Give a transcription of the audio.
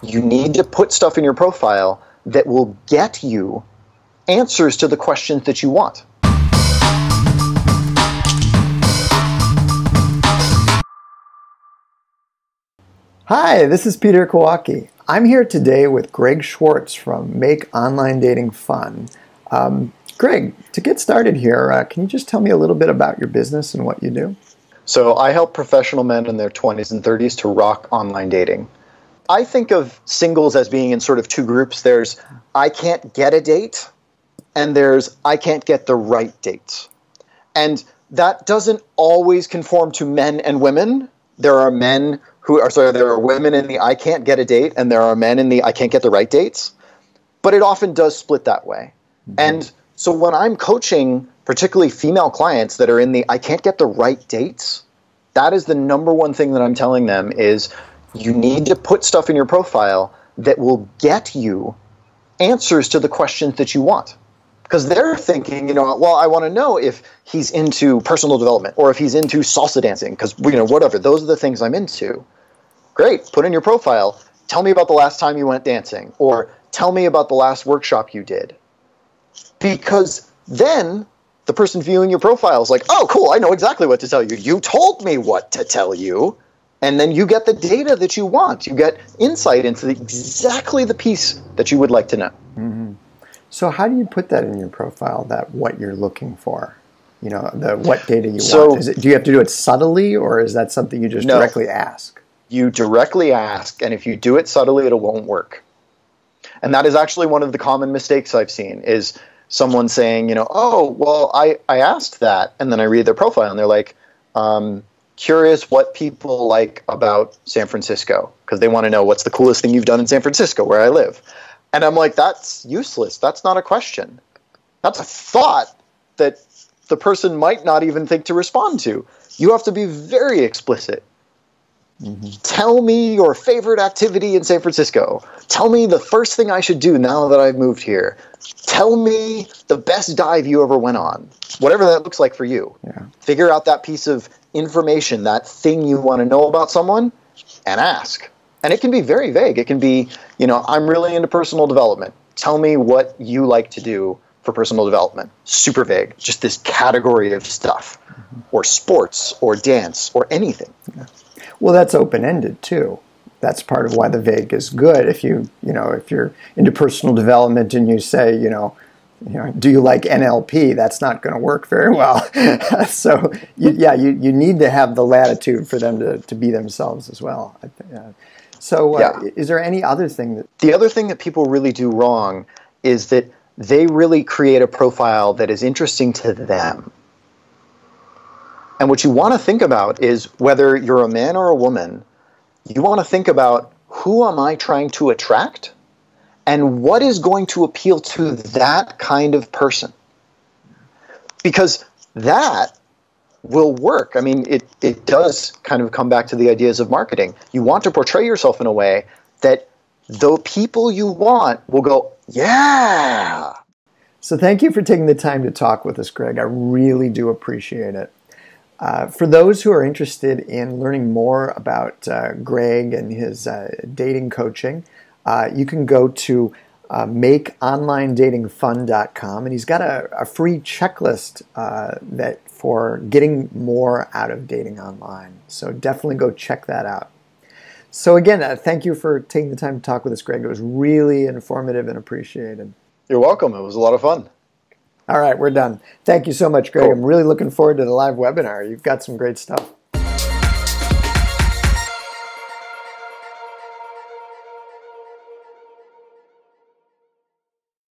You need to put stuff in your profile that will get you answers to the questions that you want. Hi, this is Peter Kowalke. I'm here today with Greg Schwartz from Make Online Dating Fun. Greg, to get started here, can you just tell me a little bit about your business and what you do? So I help professional men in their 20s and 30s to rock online dating. I think of singles as being in sort of two groups. There's I can't get a date, and there's I can't get the right date. And that doesn't always conform to men and women. There are women in the I can't get a date, and there are men in the I can't get the right dates. But it often does split that way. Mm-hmm. And so when I'm coaching particularly female clients that are in the I can't get the right dates, that is the number one thing that I'm telling them is you need to put stuff in your profile that will get you answers to the questions that you want. Because they're thinking, well, I want to know if he's into personal development or if he's into salsa dancing, because, whatever, those are the things I'm into. Great, put in your profile, tell me about the last time you went dancing, or tell me about the last workshop you did. Because then the person viewing your profile is like, oh, cool, I know exactly what to tell you. You told me what to tell you. And then you get the data that you want. You get insight into exactly the piece that you would like to know. Mm-hmm. So how do you put that in your profile, that what you're looking for? What data you want? Do you have to do it subtly, or is that something you just directly ask? You directly ask, and if you do it subtly, it won't work. And that is actually one of the common mistakes I've seen, is someone saying, oh, well, I asked that, and then I read their profile, and they're like, curious what people like about San Francisco, because they want to know what's the coolest thing you've done in San Francisco, where I live. And I'm like, that's useless. That's not a question. That's a thought that the person might not even think to respond to. You have to be very explicit. Mm-hmm. Tell me your favorite activity in San Francisco. Tell me the first thing I should do now that I've moved here. Tell me the best dive you ever went on. Whatever that looks like for you. Yeah. Figure out that piece of information, that thing you want to know about someone, and ask. And it can be very vague. It can be, I'm really into personal development. Tell me what you like to do for personal development. Super vague. Just this category of stuff. Mm-hmm. Or sports, or dance, or anything. Yeah. Well, that's open-ended too. That's part of why the vague is good. If if you're into personal development and you say, do you like NLP? That's not going to work very well. So, you need to have the latitude for them to be themselves as well. Is there any other thing that... The other thing that people really do wrong is that they really create a profile that is interesting to them. And what you want to think about is whether you're a man or a woman, you want to think about who am I trying to attract and what is going to appeal to that kind of person. Because that will work. I mean, it does kind of come back to the ideas of marketing. You want to portray yourself in a way that the people you want will go, yeah. So thank you for taking the time to talk with us, Greg. I really do appreciate it. For those who are interested in learning more about Greg and his dating coaching, you can go to makeonlinedatingfun.com, and he's got a free checklist for getting more out of dating online. So definitely go check that out. So again, thank you for taking the time to talk with us, Greg. It was really informative and appreciated. You're welcome. It was a lot of fun. All right, we're done. Thank you so much, Greg. Cool. I'm really looking forward to the live webinar. You've got some great stuff.